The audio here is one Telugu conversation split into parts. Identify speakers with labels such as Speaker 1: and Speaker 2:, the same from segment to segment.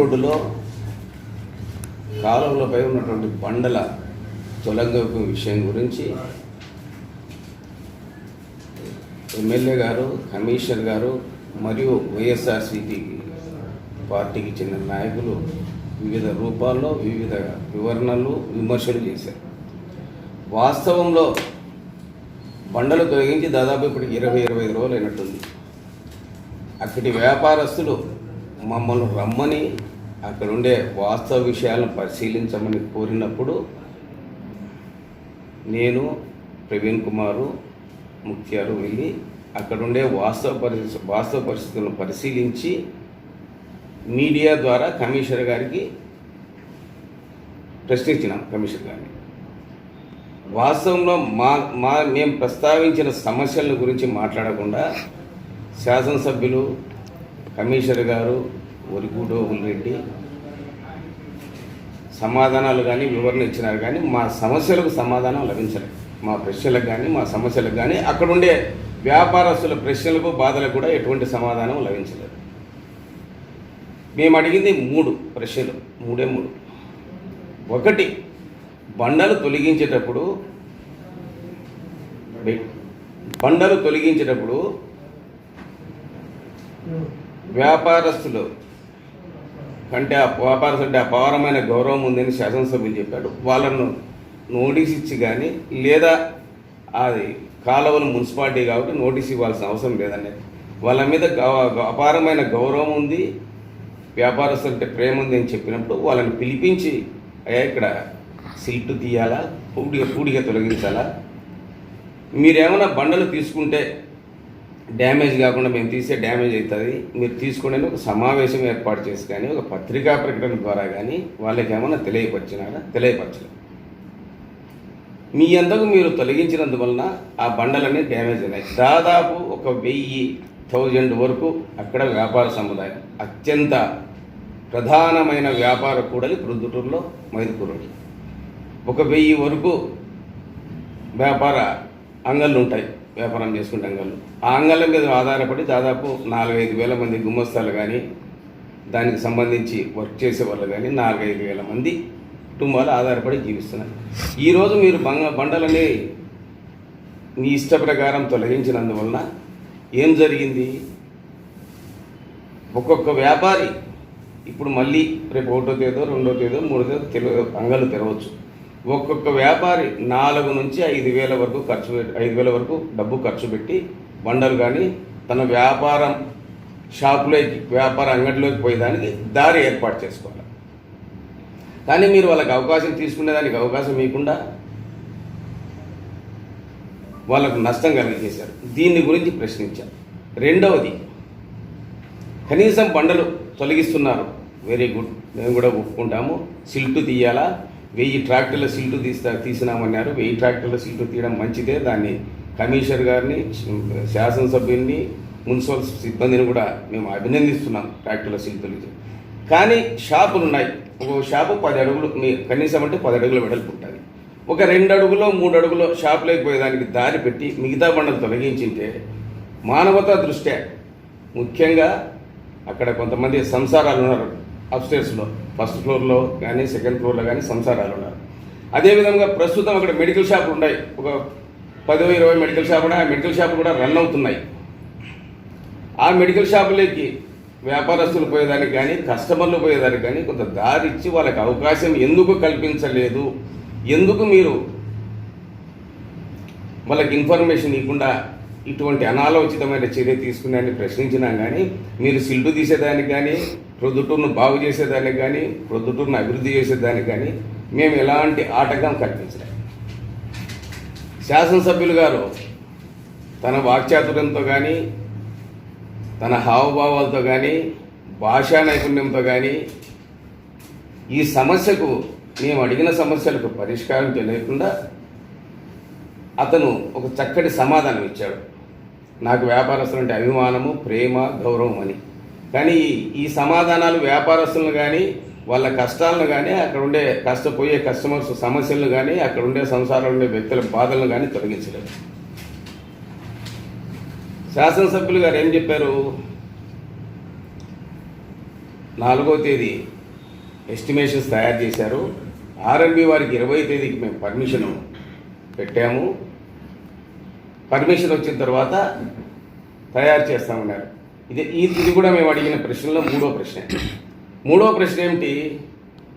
Speaker 1: రోడ్డులో కాలువలపై ఉన్నటువంటి బండల తొలగింపు విషయం గురించి ఎమ్మెల్యే గారు, కమిషనర్ గారు మరియు వైఎస్ఆర్సీపీ పార్టీకి చెందిన నాయకులు వివిధ రూపాల్లో వివిధ వివరణలు, విమర్శలు చేశారు. వాస్తవంలో బండలు తొలగించి దాదాపు ఇప్పుడు 20-25 రోజులు అయినట్టుంది. అక్కడి వ్యాపారస్తులు మమ్మల్ని రమ్మని అక్కడుండే వాస్తవ విషయాలను పరిశీలించమని కోరినప్పుడు నేను, ప్రవీణ్ కుమారు, ముఖ్యాలు వెళ్ళి అక్కడుండే వాస్తవ పరిస్థితులను పరిశీలించి మీడియా ద్వారా కమిషనర్ గారికి ప్రశ్నించినాం. కమిషనర్ గారిని వాస్తవంలో మేము ప్రస్తావించిన సమస్యల గురించి మాట్లాడకుండా శాసనసభ్యులు, కమిషనర్ గారు, వరిగూడో రెడ్డి సమాధానాలు కానీ వివరణ ఇచ్చినారు, కానీ మా సమస్యలకు సమాధానం లభించలేదు. మా ప్రశ్నలకు కానీ మా సమస్యలకు కానీ అక్కడుండే వ్యాపారస్తుల ప్రశ్నలకు, బాధలకు కూడా ఎటువంటి సమాధానం లభించలేదు. మేము అడిగింది 3 ప్రశ్నలు, 3. ఒకటి, బండలు తొలగించేటప్పుడు వ్యాపారస్తులు కంటే వ్యాపారస్తులంటే అపారమైన గౌరవం ఉందని శాసనసభ్యులు చెప్పాడు. వాళ్ళను నోటీస్ ఇచ్చి కానీ లేదా అది కాలువలు మున్సిపాలిటీ కాబట్టి నోటీస్ ఇవ్వాల్సిన అవసరం లేదనేది. వాళ్ళ మీద అపారమైన గౌరవం ఉంది, వ్యాపారస్తులు అంటే ప్రేమ ఉంది అని చెప్పినప్పుడు వాళ్ళని పిలిపించి, అయ్యా ఇక్కడ సిల్ట్ తీయాలా, పూడిగా తొలగించాలా, మీరేమైనా బండలు తీసుకుంటే డ్యామేజ్ కాకుండా మేము తీసే డ్యామేజ్ అవుతుంది, మీరు తీసుకోండి ఒక సమావేశం ఏర్పాటు చేసి కానీ ఒక పత్రికా ప్రకటన ద్వారా కానీ వాళ్ళకి ఏమైనా తెలియపరచలేదు. మీ అంతకు మీరు తొలగించినందువలన ఆ బండలన్నీ డ్యామేజ్ అయినాయి. దాదాపు 1000 వరకు అక్కడ వ్యాపార సముదాయం, అత్యంత ప్రధానమైన వ్యాపార కూడలి ప్రొద్దుటూరులో మైదుకూరులో 1000 వరకు వ్యాపార అంగళ్ళు ఉంటాయి, వ్యాపారం చేసుకుంటే అంగళ్ళు. ఆ అంగళ్ళ మీద ఆధారపడి దాదాపు 4-5 వేల మంది గుమస్తాలు కానీ దానికి సంబంధించి వర్క్ చేసే వాళ్ళు కానీ 4-5 వేల మంది కుటుంబాలు ఆధారపడి జీవిస్తున్నారు. ఈరోజు మీరు బండలని మీ ఇష్ట ప్రకారం తొలగించినందువలన ఏం జరిగింది? ఒక్కొక్క వ్యాపారి ఇప్పుడు మళ్ళీ రేపు 1వ తేదీ, 2వ తేదీ, 3వ తేదీ అంగళ్ళు తెరవచ్చు. ఒక్కొక్క వ్యాపారి 4 నుంచి 5,000 వరకు 5,000 వరకు డబ్బు ఖర్చు పెట్టి బండలు కానీ తన వ్యాపారం షాపులోకి, వ్యాపార అంగడిలోకి పోయేదానికి దారి ఏర్పాటు చేసుకోవాలి. కానీ మీరు వాళ్ళకి అవకాశం తీసుకునేదానికి అవకాశం ఇవ్వకుండా వాళ్ళకు నష్టం కలిగజేశారు. దీని గురించి ప్రశ్నించారు. రెండవది, కనీసం బండలు తొలగిస్తున్నారు, వెరీ గుడ్, మేము కూడా ఒప్పుకుంటాము. సిల్టు తీయాలా, 1000 ట్రాక్టర్ల సిల్టు తీసినామన్నారు. 1000 ట్రాక్టర్ల సిల్టు తీయడం మంచిదే. దాన్ని కమిషనర్ గారిని, శాసనసభ్యుల్ని, మున్సిపల్ సిబ్బందిని కూడా మేము అభినందిస్తున్నాం ట్రాక్టర్ల సిల్టులు. కానీ షాపులు ఉన్నాయి, ఒక షాపు 10 అడుగులు, కనీసం అంటే 10 అడుగుల వెడల్పు ఉంటుంది. ఒక 2 అడుగులో 3 అడుగులో షాపులోకి పోయేదానికి దారి పెట్టి మిగతా బండలు తొలగించింటే మానవతా దృష్ట్యా, ముఖ్యంగా అక్కడ కొంతమంది సంసారాలు ఉన్నారు, అప్స్టేర్స్లో 1st ఫ్లోర్లో కానీ 2nd ఫ్లోర్లో కానీ సంసారాలు ఉన్నారు. అదేవిధంగా ప్రస్తుతం అక్కడ మెడికల్ షాపులు ఉన్నాయి, ఒక 10-20 మెడికల్ షాపులు ఉన్నాయి. ఆ మెడికల్ షాపులు కూడా రన్ అవుతున్నాయి. ఆ మెడికల్ షాపులకి వ్యాపారస్తులు పోయేదానికి కానీ కస్టమర్లు పోయేదానికి కానీ కొంత దారి ఇచ్చి వాళ్ళకి అవకాశం ఎందుకు కల్పించలేదు? ఎందుకు మీరు వాళ్ళకి ఇన్ఫర్మేషన్ ఇవ్వకుండా ఇటువంటి అనాలోచితమైన చర్య తీసుకున్నాయని ప్రశ్నించినా కానీ, మీరు సిల్టు తీసేదానికి కానీ, ప్రొద్దుటూరును బాగు చేసేదానికి కానీ, ప్రొద్దుటూరును అభివృద్ధి చేసేదానికి కానీ మేము ఎలాంటి ఆటంకం కల్పించలేదు. శాసనసభ్యులు గారు తన వాక్చాతుర్యంతో కానీ, తన హావభావాలతో కానీ, భాషా నైపుణ్యంతో కానీ ఈ సమస్యకు, మేము అడిగిన సమస్యలకు పరిష్కారం తెలియకుండా అతను ఒక చక్కటి సమాధానం ఇచ్చాడు. నాకు వ్యాపారస్తులు అంటే అభిమానము, ప్రేమ, గౌరవం అని. కానీ ఈ సమాధానాలు వ్యాపారస్తులను కానీ, వాళ్ళ కష్టాలను కానీ, అక్కడ ఉండే కష్టపోయే కస్టమర్స్ సమస్యలను కానీ, అక్కడ ఉండే సంసారంలో ఉండే వ్యక్తుల బాధలను కానీ తొలగించలేదు. శాసనసభ్యులు గారు ఏం చెప్పారు? 4వ తేదీ ఎస్టిమేషన్స్ తయారు చేశారు. ఆర్ఎండ్బి వారికి 20వ తేదీకి మేము పర్మిషన్ పెట్టాము. పర్మిషన్ వచ్చిన తర్వాత తయారు చేస్తామన్నారు. ఇది కూడా మేము అడిగిన ప్రశ్నలో మూడో ప్రశ్న ఏమిటి,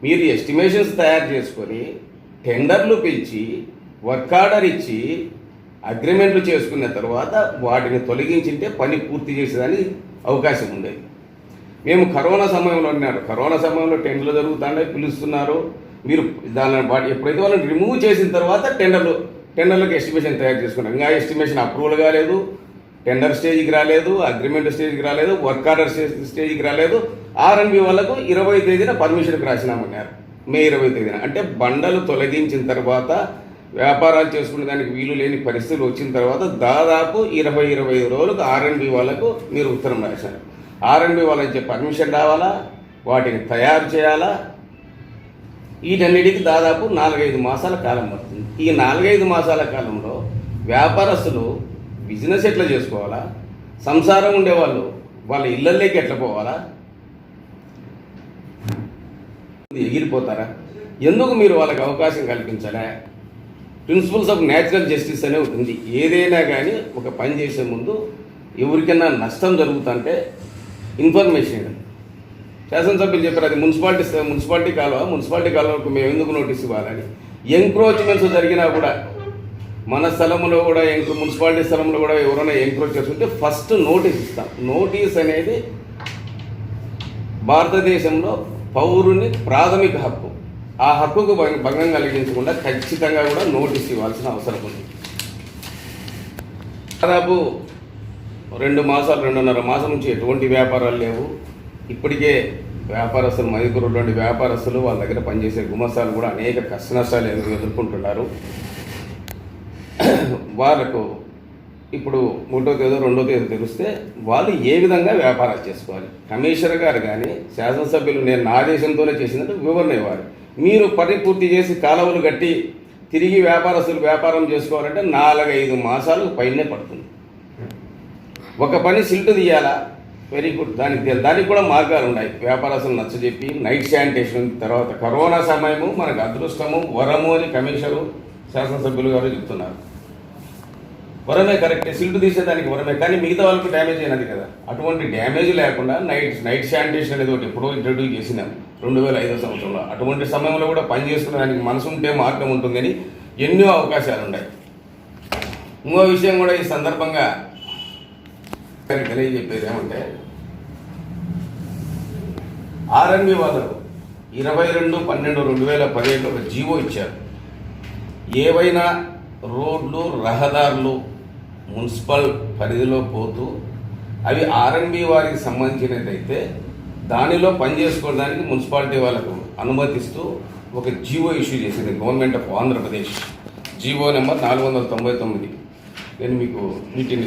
Speaker 1: మీరు ఎస్టిమేషన్స్ తయారు చేసుకొని టెండర్లు పిలిచి వర్క్ ఆర్డర్ ఇచ్చి అగ్రిమెంట్లు చేసుకున్న తర్వాత వాటిని తొలగించింటే పని పూర్తి చేసేదానికి అవకాశం ఉండేది. మేము కరోనా సమయంలో టెండర్లు జరుగుతుండే పిలుస్తున్నారు. మీరు ఎప్పుడైతే వాళ్ళని రిమూవ్ చేసిన తర్వాత టెండర్లకు ఎస్టిమేషన్ తయారు చేసుకున్నారు. ఇంకా ఎస్టిమేషన్ అప్రూవల్ కాలేదు, టెండర్ స్టేజ్కి రాలేదు, అగ్రిమెంట్ స్టేజ్కి రాలేదు, వర్క్ ఆర్డర్ స్టేజ్కి రాలేదు. ఆర్ఎండ్బి వాళ్ళకు 20వ తేదీన పర్మిషన్కి రాసినామన్నారు. మే 20వ తేదీన. అంటే బండలు తొలగించిన తర్వాత వ్యాపారాలు చేసుకునే దానికి వీలు లేని పరిస్థితులు వచ్చిన తర్వాత దాదాపు 25 రోజులకు ఆర్ఎండ్బి వాళ్ళకు మీరు ఉత్తరం రాశారు. ఆర్ఎండ్బి వాళ్ళకి పర్మిషన్ రావాలా, వాటిని తయారు చేయాలా, వీటన్నిటికీ దాదాపు 4-5 మాసాల కాలం పడుతుంది. ఈ 4-5 మాసాల కాలంలో వ్యాపారస్తులు బిజినెస్ ఎట్లా చేసుకోవాలా, సంసారం ఉండేవాళ్ళు వాళ్ళ ఇళ్ళల్లోకి ఎట్లా పోవాలా, ఎగిరిపోతారా? ఎందుకు మీరు వాళ్ళకి అవకాశం కల్పించాలా? ప్రిన్సిపల్స్ ఆఫ్ న్యాచురల్ జస్టిస్ అనే ఉంటుంది. ఏదైనా కానీ ఒక పని చేసే ముందు ఎవరికైనా నష్టం జరుగుతుంటే ఇన్ఫర్మేషన్ ఇవ్వండి. శాసనసభ్యులు చెప్పారు, అది మున్సిపాలిటీ కాలువకు మేము ఎందుకు నోటీస్ ఇవ్వాలని. ఎంక్రోచ్మెంట్స్ జరిగినా కూడా మన స్థలంలో కూడా మున్సిపాలిటీ స్థలంలో కూడా ఎవరైనా ఎంక్రోచ్ చేసుకుంటే ఫస్ట్ నోటీస్ ఇస్తాం. నోటీస్ అనేది భారతదేశంలో పౌరుని ప్రాథమిక హక్కు. ఆ హక్కుకు భంగం కలిగించకుండా ఖచ్చితంగా కూడా నోటీస్ ఇవ్వాల్సిన అవసరం ఉంది. దాదాపు 2.5 మాసం నుంచి ఎటువంటి వ్యాపారాలు లేవు. ఇప్పటికే వ్యాపారస్తులు మైదుకూరులోని వ్యాపారస్తులు వాళ్ళ దగ్గర పనిచేసే గుమస్తాలు కూడా అనేక కష్ట నష్టాలు ఎదుర్కొంటున్నారు. వాళ్ళకు ఇప్పుడు 1వ తేదీ 2వ తేదీ తెలిస్తే వాళ్ళు ఏ విధంగా వ్యాపారాలు చేసుకోవాలి. కమిషనర్ గారు కానీ శాసనసభ్యులు నేను నా ఆదేశంతోనే చేసినట్టు వివరణ ఇవ్వాలి. మీరు పని పూర్తి చేసి కాలువలు కట్టి తిరిగి వ్యాపారస్తులు వ్యాపారం చేసుకోవాలంటే 4-5 మాసాలు పైనే పడుతుంది. ఒక పని సిల్ట్ తీయాలా, వెరీ గుడ్, దానికి కూడా మార్గాలు ఉన్నాయి. వ్యాపారస్తులు నచ్చజెప్పి నైట్ శానిటేషన్, తర్వాత కరోనా సమయము మనకు అదృష్టము వరము అని కమిషనరు శాసనసభ్యులు గారు చెప్తున్నారు. వరమే కరెక్టే, సిల్ట్ తీసేదానికి వరమే, కానీ మిగతా వాళ్ళకు డ్యామేజ్ అయినది కదా. అటువంటి డ్యామేజ్ లేకుండా నైట్ శానిటేషన్ అనేది ఒకటి ఎప్పుడో ఇంట్రడ్యూస్ చేసినాం 2005 సంవత్సరంలో. అటువంటి సమయంలో కూడా పని చేసుకునేదానికి మనసు ఉంటే మార్గం ఉంటుందని ఎన్నో అవకాశాలు ఉన్నాయి. ఇంకో విషయం కూడా ఈ సందర్భంగా తెలియజెప్పేది ఏమంటే, ఆర్ఎండ్బి వాళ్ళు 22/12/2017 ఒక జీవో ఇచ్చారు. ఏవైనా రోడ్లు రహదారులు మున్సిపల్ పరిధిలో పోతూ అవి ఆర్ఎండ్బి వారికి సంబంధించినదైతే దానిలో పనిచేసుకోవడానికి మున్సిపాలిటీ వాళ్ళకు అనుమతిస్తూ ఒక జీవో ఇష్యూ చేసింది government of Andhra Pradesh. GO number 499. నేను మీకు వీటిని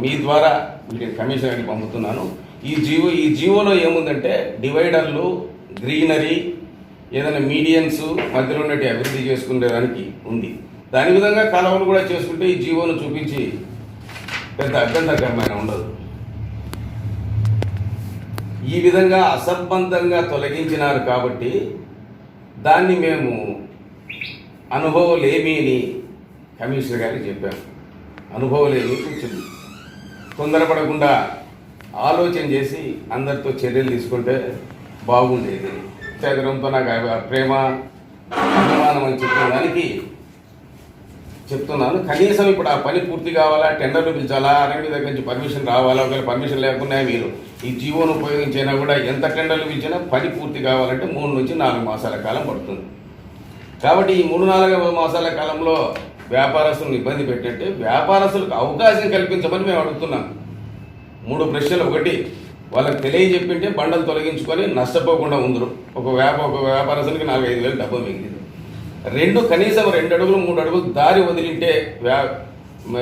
Speaker 1: మీ ద్వారా వీటిని కమిషనర్కి పంపుతున్నాను. ఈ జీవోలో ఏముందంటే డివైడర్లు, గ్రీనరీ, ఏదైనా మీడియన్స్ మధ్యలో ఉన్నట్టు అభివృద్ధి చేసుకునేదానికి ఉంది. దాని విధంగా కాలువలు కూడా చేసుకుంటే ఈ జీవోను చూపించి పెద్ద అభ్యంతరకరమైన ఉండదు. ఈ విధంగా అసంబద్ధంగా తొలగించినారు కాబట్టి దాన్ని మేము అనుభవలేమి అని కమిషనర్ గారికి చెప్పాము. అనుభవలేమి కొంచెం తొందరపడకుండా ఆలోచన చేసి అందరితో చర్యలు తీసుకుంటే బాగుండేది. చదరంతో నాకు ప్రేమ అభిమానం అని చెప్పడానికి చెప్తున్నాను. కనీసం ఇప్పుడు ఆ పని పూర్తి కావాలా, టెండర్లు పిలిచాలా, ఆర్ఎండ్బి దగ్గర నుంచి పర్మిషన్ రావాలా, ఒకవేళ పర్మిషన్ లేకుండా మీరు ఈ జీవోను ఉపయోగించినా కూడా ఎంత టెండర్లు పిలిచినా పని పూర్తి కావాలంటే 3 నుంచి 4 మాసాల కాలం పడుతుంది. కాబట్టి ఈ 3-4 మాసాల కాలంలో వ్యాపారస్తులను ఇబ్బంది పెట్టంటే వ్యాపారస్తులకు అవకాశం కల్పించమని మేము అడుగుతున్నాం. 3 ప్రశ్నలు. ఒకటి, వాళ్ళకి తెలియజెప్పింటే బండలు తొలగించుకొని నష్టపోకుండా ఉందరు. ఒక వ్యాపారస్తునికి 4-5 వేలు డబ్బు మిగిలింది. 2, కనీసం 2 అడుగులు 3 అడుగులు దారి వదిలింటే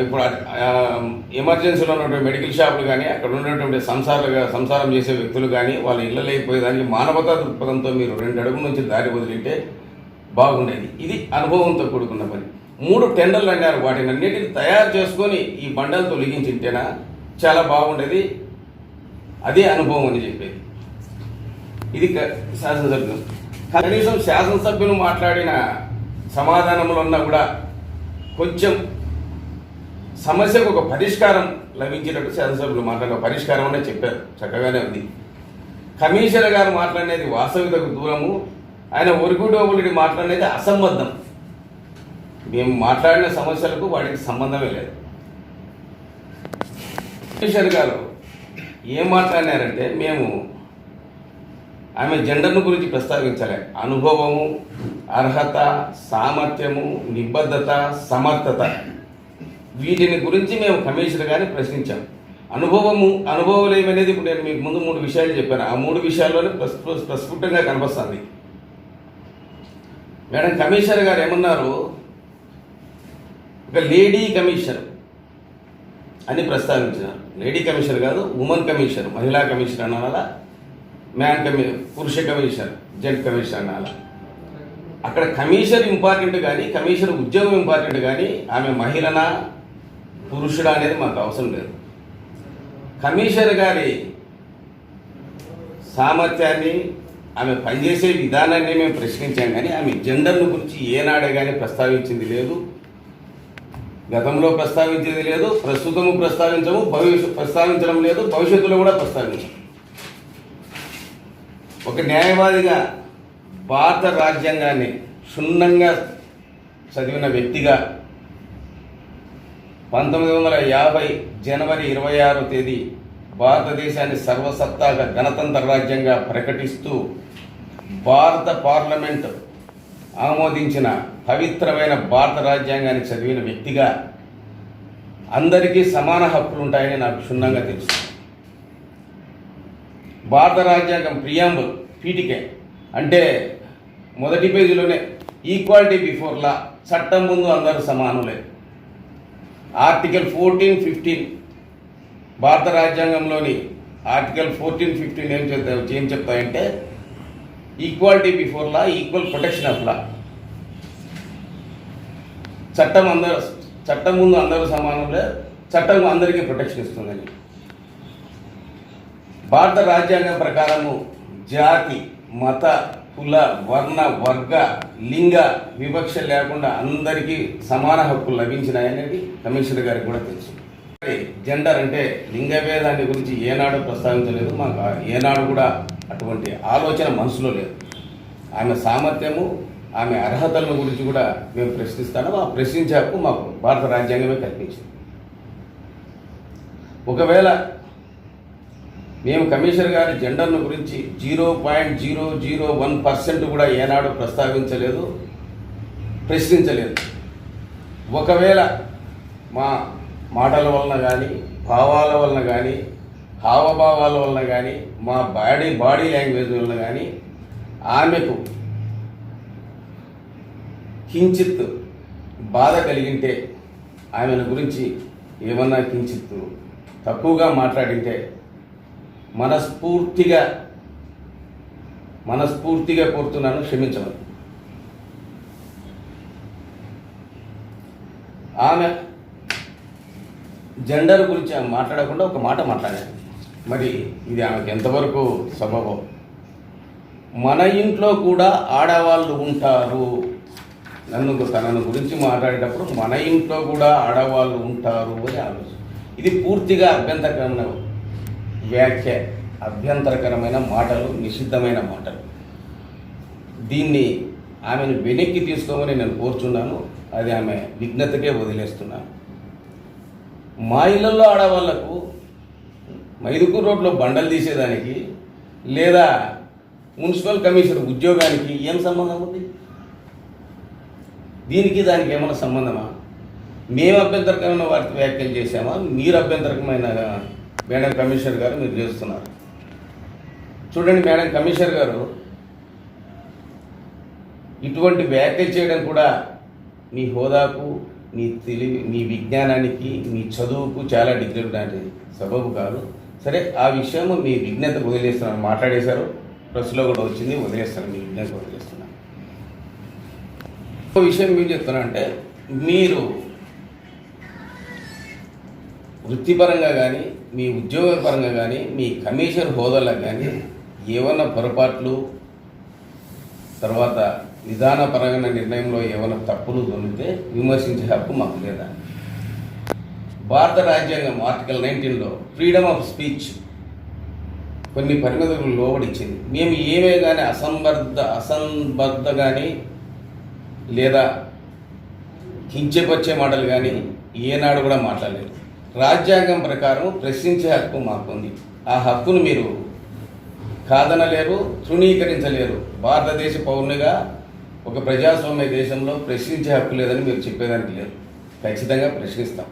Speaker 1: ఇప్పుడు ఎమర్జెన్సీలో ఉన్నటువంటి మెడికల్ షాపులు కానీ అక్కడ ఉన్నటువంటి సంసారం చేసే వ్యక్తులు కానీ వాళ్ళ ఇళ్ళ లేకపోయేదానికి మానవతా దృక్పథంతో మీరు 2 అడుగుల నుంచి దారి వదిలింటే బాగుండేది. ఇది అనుభవంతో కూడుకున్న పని. 3 టెండర్లు అన్నారు. వాటిని అన్నిటిని తయారు చేసుకొని ఈ బండలు తొలగించింటేనా చాలా బాగుండేది. అదే అనుభవం అని చెప్పేది. ఇది శాసనసభ్యులు కనీసం శాసనసభ్యులు మాట్లాడిన సమాధానంలో ఉన్నా కూడా కొంచెం సమస్యకు ఒక పరిష్కారం లభించినట్టు శాసనసభ్యులు మాట్లాడిన పరిష్కారం అనే చెప్పారు, చక్కగానే ఉంది. కమిషనర్ గారు మాట్లాడినది వాస్తవికతకు దూరము, ఆయన ఒరుగుడోగుడి మాట్లాడినది అసంబద్ధం. మేము మాట్లాడిన సమస్యలకు వాటికి సంబంధమే లేదు. కమిషనర్ గారు ఏం మాట్లాడినారంటే, మేము ఆమె జెండర్ను గురించి ప్రస్తావించలే. అనుభవము, అర్హత, సామర్థ్యము, నిబద్ధత, సమర్థత, వీటిని గురించి మేము కమిషనర్ గారిని ప్రశ్నించాం. అనుభవం ఏమనేది ఇప్పుడు నేను మీకు ముందు 3 విషయాలు చెప్పాను. ఆ 3 విషయాల్లోనే ప్రస్ఫుటంగా కనిపిస్తుంది. మేడం కమిషనర్ గారు ఏమన్నారు, ఒక లేడీ కమిషనర్ అని ప్రస్తావించినారు. లేడీ కమిషనర్ కాదు, ఉమెన్ కమిషనర్, మహిళా కమిషనర్ అనాలా, పురుష కమిషనర్, జెంట్ కమిషనర్ అనాలా. అక్కడ కమిషనర్ ఇంపార్టెంట్ కానీ, కమిషనర్ ఉద్యోగం ఇంపార్టెంట్ కానీ, ఆమె మహిళనా పురుషుడా అనేది మాకు అవసరం లేదు. కమిషనర్ గారి సామర్థ్యాన్ని, ఆమె పనిచేసే విధానాన్ని మేము ప్రశ్నించాం కానీ ఆమె జెండర్ను గురించి ఏనాడే కానీ ప్రస్తావించింది లేదు. గతంలో ప్రస్తావించేది లేదు, ప్రస్తుతము ప్రస్తావించడం లేదు, భవిష్యత్తులో కూడా ప్రస్తావించం. ఒక న్యాయవాదిగా భారత రాజ్యాంగాన్ని క్షుణ్ణంగా చదివిన వ్యక్తిగా 1950 జనవరి 26వ తేదీ భారతదేశాన్ని సర్వసత్తాక గణతంత్ర రాజ్యంగా ప్రకటిస్తూ భారత పార్లమెంట్ ఆమోదించిన పవిత్రమైన భారత రాజ్యాంగాన్ని చదివిన వ్యక్తిగా అందరికీ సమాన హక్కులు ఉంటాయని నాకు క్షుణ్ణంగా తెలుసు. భారత రాజ్యాంగం ప్రియాంబుల్ పీఠికే అంటే మొదటి పేజీలోనే ఈక్వాలిటీ బిఫోర్ లా, చట్టం ముందు అందరూ సమానులే. ఆర్టికల్ 14, 15 భారత రాజ్యాంగంలోని ఆర్టికల్ 14, 15 ఏం చెప్తాయంటే equality before law, equal protection of law, చట్టం ముందు అందరూ సమానులే, చట్టం అందరికీ ప్రొటెక్షన్ ఇస్తుందని. భారత రాజ్యాంగం ప్రకారము జాతి, మత, కుల, వర్ణ, వర్గ, లింగ వివక్ష లేకుండా అందరికీ సమాన హక్కులు లభించినాయనేది కమిషనర్ గారికి కూడా తెలుసు. జెండర్ అంటే లింగ భేదాన్ని గురించి ఏనాడు ప్రస్తావించలేదు. మాకు ఏనాడు కూడా అటువంటి ఆలోచన మనసులో లేదు. ఆమె సామర్థ్యము, ఆమె అర్హతల గురించి కూడా మేము ప్రశ్నిస్తాము. ఆ ప్రశ్నించే హక్కు మాకు భారత రాజ్యాంగమే కల్పించింది. ఒకవేళ మేము కమిషనర్ గారి జెండర్ను గురించి 0.001% కూడా ఏనాడు ప్రస్తావించలేదు, ప్రశ్నించలేదు. ఒకవేళ మా మాటల వలన కానీ, భావాల వలన కానీ, హావభావాల వలన కానీ, మా బాడీ లాంగ్వేజ్ వలన కానీ ఆమెకు కించిత్ బాధ కలిగింటే, ఆమెను గురించి ఏమన్నా కించిత్ తక్కువగా మాట్లాడింటే మనస్ఫూర్తిగా కోరుతున్నాను, క్షమించమని. ఆమె జెండర్ గురించి ఆమె మాట్లాడకుండా ఒక మాట మాట్లాడారు. మరి ఇది ఆమెకు ఎంతవరకు సబబం? మన ఇంట్లో కూడా ఆడవాళ్ళు ఉంటారు. తనను గురించి మాట్లాడేటప్పుడు మన ఇంట్లో కూడా ఆడవాళ్ళు ఉంటారు అని ఆలోచన. ఇది పూర్తిగా అభ్యంతరకరమైన వ్యాఖ్య, అభ్యంతరకరమైన మాటలు, నిషిద్ధమైన మాటలు. దీన్ని ఆమెను వెనక్కి తీసుకోమని నేను కోరుచున్నాను. అది ఆమె విఘ్నతకే వదిలేస్తున్నాను. మా ఇళ్లలో ఆడవాళ్లకు మైదుకూరు రోడ్లో బండలు తీసేదానికి లేదా మున్సిపల్ కమిషనర్ ఉద్యోగానికి ఏం సంబంధం ఉంది? దానికి ఏమైనా సంబంధమా? మేము అభ్యంతరకరమైన వారికి వ్యాఖ్యలు చేశామా? మీరు అభ్యంతరకమైన మేడం కమిషనర్ గారు మీరు చేస్తున్నారు. చూడండి మేడం కమిషనర్ గారు, ఇటువంటి వ్యాఖ్యలు చేయడం కూడా మీ హోదాకు, మీ తెలివి, మీ విజ్ఞానానికి, మీ చదువుకు చాలా డిగ్రీలు లాంటి సబబు కాదు. సరే, ఆ విషయం మీ విజ్ఞతకు వదిలేస్తున్నాను. మాట్లాడేశారు, ప్రెస్లో కూడా వచ్చింది, వదిలేస్తాను, మీ విజ్ఞతకు వదిలేస్తున్నాను. ఒక విషయం మీరు చెప్తున్నానంటే, మీరు వృత్తిపరంగా కానీ, మీ ఉద్యోగపరంగా కానీ, మీ కమిషనర్ హోదాలకు కానీ ఏమన్నా పొరపాట్లు తర్వాత విధానపరమైన నిర్ణయంలో ఏమైనా తప్పులు దొరికితే విమర్శించే హక్కు మాకు లేదా? భారత రాజ్యాంగం ఆర్టికల్ 19లో ఫ్రీడమ్ ఆఫ్ స్పీచ్ కొన్ని పరిమితులకు లోబడిచ్చింది. మేము ఏమే కానీ అసంబద్ధ కానీ లేదా కించపరిచే మాటలు కానీ ఏనాడు కూడా మాట్లాడలేదు. రాజ్యాంగం ప్రకారం ప్రశ్నించే హక్కు మాకుంది. ఆ హక్కును మీరు కాదనలేరు, తృణీకరించలేరు. భారతదేశ పౌరునిగా ఒక ప్రజాస్వామ్య దేశంలో ప్రశ్నించే హక్కు లేదని మీరు చెప్పేదానికి లేదు. ఖచ్చితంగా ప్రశ్నిస్తాం.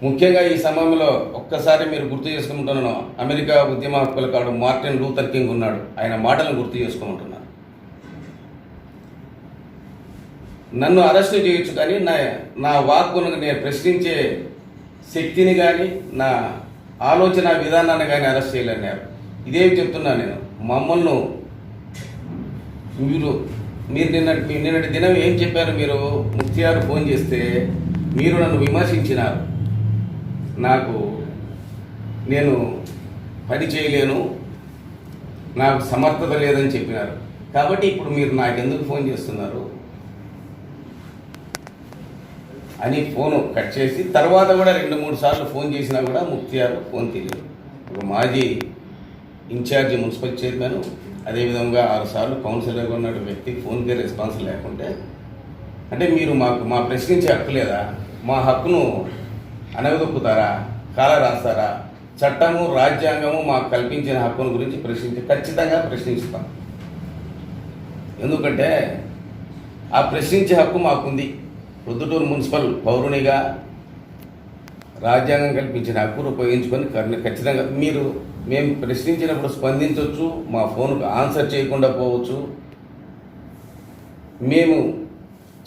Speaker 1: ముఖ్యంగా ఈ సమయంలో ఒక్కసారి మీరు గుర్తు చేసుకుంటున్నాను, అమెరికా ఉద్యమ హక్కుల కాడు మార్టిన్ లూథర్ కింగ్ ఉన్నాడు. ఆయన మాటలను గుర్తు చేసుకుంటున్నాను. నన్ను అరెస్టు చేయొచ్చు కానీ నా వాక్కును నేను ప్రశ్నించే శక్తిని కానీ నా ఆలోచన విధానాన్ని కానీ అరెస్ట్ చేయలేన్నారు. ఇదేమి చెప్తున్నాను నేను. మమ్మల్ని మీరు నిన్నటి దినం ఏం చెప్పారు? మీరు ముఖ్తియార్ ఫోన్ చేస్తే మీరు నన్ను విమర్శించినారు. నేను పని చేయలేను, నాకు సమర్థత లేదని చెప్పినారు. కాబట్టి ఇప్పుడు మీరు నాకెందుకు ఫోన్ చేస్తున్నారు అని ఫోను కట్ చేసి తర్వాత కూడా 2-3 సార్లు ఫోన్ చేసినా కూడా ముఖ్తియార్ ఫోన్ తెలియదు. ఒక మాజీ ఇన్ఛార్జి మున్సిపల్ చైర్మన్, అదేవిధంగా 6 సార్లు కౌన్సిలర్గా ఉన్న వ్యక్తి ఫోన్కే రెస్పాన్స్ లేకుంటే అంటే మీరు మా ప్రశ్నించే హక్కు లేదా? మా హక్కును అనగదొక్కుతారా? కాల రాస్తారా? చట్టము రాజ్యాంగము మాకు కల్పించిన హక్కును గురించి ఖచ్చితంగా ప్రశ్నిస్తాం. ఎందుకంటే ఆ ప్రశ్నించే హక్కు మాకుంది. ప్రొద్దుటూరు మున్సిపల్ పౌరునిగా రాజ్యాంగం కల్పించిన హక్కును ఉపయోగించుకొని ఖచ్చితంగా మేము ప్రశ్నించినప్పుడు స్పందించవచ్చు, మా ఫోన్కు ఆన్సర్ చేయకుండా పోవచ్చు, మేము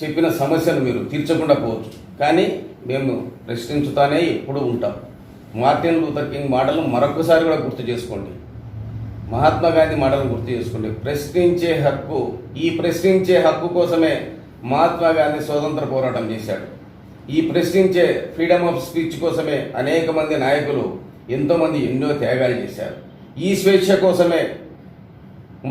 Speaker 1: చెప్పిన సమస్యను మీరు తీర్చకుండా పోవచ్చు, కానీ మేము ప్రశ్నించుతానే ఎప్పుడూ ఉంటాం. మార్టిన్ లూథర్ కింగ్ మాటలు మరొకసారి కూడా గుర్తు చేసుకోండి. మహాత్మా గాంధీ మాటలను గుర్తు చేసుకోండి. ప్రశ్నించే హక్కు, ఈ ప్రశ్నించే హక్కు కోసమే మహాత్మా గాంధీ స్వతంత్ర పోరాటం చేశాడు. ఈ ప్రశ్నించే ఫ్రీడమ్ ఆఫ్ స్పీచ్ కోసమే అనేక మంది నాయకులు ఎంతోమంది ఎన్నో త్యాగాలు చేశారు. ఈ స్వేచ్ఛ కోసమే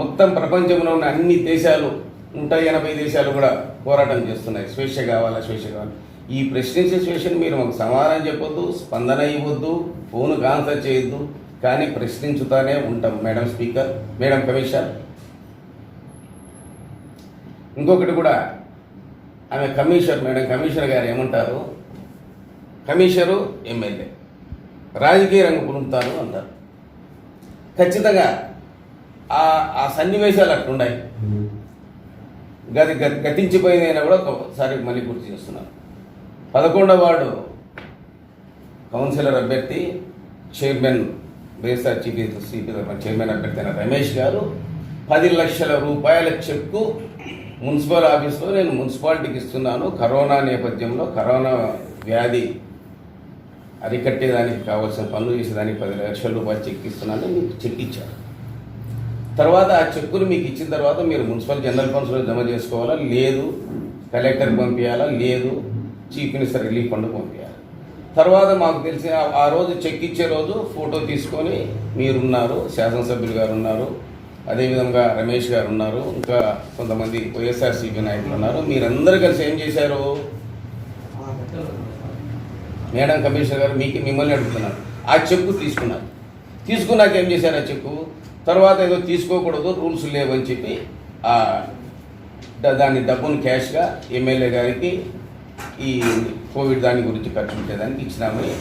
Speaker 1: మొత్తం ప్రపంచంలో ఉన్న అన్ని దేశాలు 180 దేశాలు కూడా పోరాటం చేస్తున్నాయి. స్వేచ్ఛ కావాలా, స్వేచ్ఛ కావాలి. ఈ ప్రశ్నించే స్వేచ్ఛను మీరు మాకు సమాధానం చెప్పొద్దు, స్పందన ఇవ్వద్దు, ఫోన్కు ఆన్సర్ చేయొద్దు, కానీ ప్రశ్నించుతానే ఉంటాం. మేడం స్పీకర్, మేడం కమిషనర్, ఇంకొకటి కూడా ఆమె మేడం కమిషనర్ గారు ఏమంటారు? కమిషనరు ఎమ్మెల్యే రాజకీయ రంగం పులుపుతారు అంటారు. ఖచ్చితంగా ఆ సన్నివేశాలు అట్లున్నాయి. గతించిపోయిందైనా కూడా ఒకసారి మళ్ళీ గుర్తు చేస్తున్నారు. 11వ వార్డు కౌన్సిలర్ అభ్యర్థి చైర్మన్ వైఎస్ఆర్ చైర్మన్ అభ్యర్థి అయిన రమేష్ గారు 10 లక్షల రూపాయల చెక్కు మున్సిపల్ ఆఫీస్లో నేను మున్సిపాలిటీకి ఇస్తున్నాను, కరోనా నేపథ్యంలో కరోనా వ్యాధి అరికట్టేదానికి కావాల్సిన పనులు చేసేదానికి 10 లక్షల రూపాయలు చెక్ ఇస్తున్నాను, మీకు చెక్ ఇచ్చారు. తర్వాత ఆ చెక్కులు మీకు ఇచ్చిన తర్వాత మీరు మున్సిపల్ జనరల్ ఫండ్స్లో జమ చేసుకోవాలా, లేదు కలెక్టర్కి పంపించాలా, లేదు చీఫ్ మినిస్టర్ రిలీఫ్ ఫండ్ పంపించాలి. తర్వాత మాకు తెలిసి ఆ రోజు చెక్ ఇచ్చే రోజు ఫోటో తీసుకొని మీరున్నారు, శాసనసభ్యులు గారు ఉన్నారు, అదేవిధంగా రమేష్ గారు ఉన్నారు, ఇంకా కొంతమంది వైఎస్ఆర్సీపీ నాయకులు ఉన్నారు. మీరందరూ కలిసి ఏం చేశారు? మేడం కమిషనర్ గారు మిమ్మల్ని అడుగుతున్నారు. ఆ చెక్కు తీసుకున్నారు. తీసుకున్నాక ఏం చేశారు? ఆ చెక్కు తర్వాత ఏదో తీసుకోకూడదు, రూల్స్ లేవని చెప్పి దాని డబ్బును క్యాష్గా ఎమ్మెల్యే గారికి ఈ కోవిడ్ దాని గురించి ఖర్చు పెట్టేదానికి ఇచ్చినామని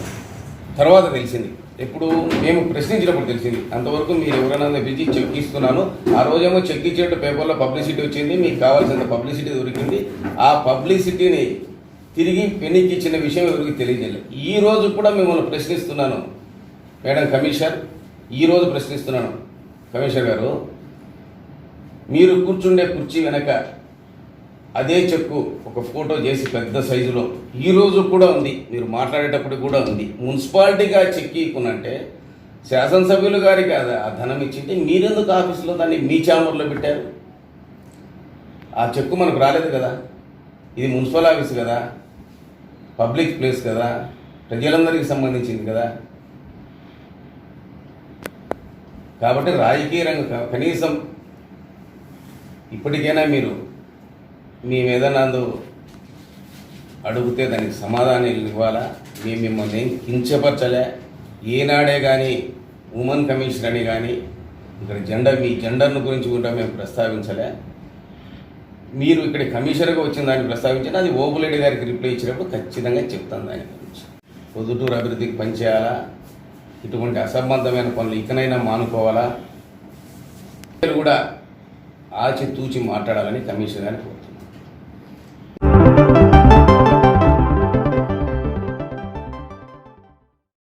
Speaker 1: తర్వాత తెలిసింది. ఎప్పుడు మేము ప్రశ్నించినప్పుడు తెలిసింది. అంతవరకు మీరు ఎవరైనా పిలిచి చెక్ ఇస్తున్నాను, ఆ రోజేమో చెక్ ఇచ్చేట్టు పేపర్లో పబ్లిసిటీ వచ్చింది, మీకు కావాల్సినంత పబ్లిసిటీ దొరికింది. ఆ పబ్లిసిటీని తిరిగి పెన్నికి ఇచ్చిన విషయం ఎవరికి తెలియజేయలేదు. ఈ రోజు కూడా మిమ్మల్ని ప్రశ్నిస్తున్నాను మేడం కమిషనర్, ఈరోజు ప్రశ్నిస్తున్నాను కమిషనర్ గారు, మీరు కూర్చుండే కుర్చీ వెనక అదే చెక్కు ఒక ఫోటో చేసి పెద్ద సైజులో ఈరోజు కూడా ఉంది, మీరు మాట్లాడేటప్పుడు కూడా ఉంది. మున్సిపాలిటీగా చెక్ ఇవ్వకునంటే శాసనసభ్యులు గారికి ఆ ధనం ఇచ్చింటే మీరెందుకు ఆఫీసులో దాన్ని మీ ఛాంబర్లో పెట్టారు? ఆ చెక్కు మనకు రాలేదు కదా, ఇది మున్సిపల్ ఆఫీస్ కదా, పబ్లిక్ ప్లేస్ కదా, ప్రజలందరికీ సంబంధించింది కదా. కాబట్టి రాజకీయ రంగం కనీసం ఇప్పటికైనా మీరు మేమేదన్నా అడిగితే దానికి సమాధానం ఇవ్వాలా. మేము మిమ్మల్ని ఏం కించపరచలే. ఏనాడే కానీ ఉమెన్ కమిషన్ అని కానీ ఇక్కడ మీ జెండర్ను గురించి కూడా మేము ప్రస్తావించలే. మీరు ఇక్కడ కమిషనర్గా వచ్చిన దాన్ని ప్రస్తావించిన అది ఓబులేడి గారికి రిప్లై ఇచ్చినప్పుడు ఖచ్చితంగా చెప్తాను దాని గురించి. పొద్దుటూరు అభివృద్ధికి పనిచేయాలా, ఇటువంటి అసంబద్ధమైన పనులు ఇకనైనా మానుకోవాలా, కూడా ఆచితూచి మాట్లాడాలని కమిషనర్ గారిని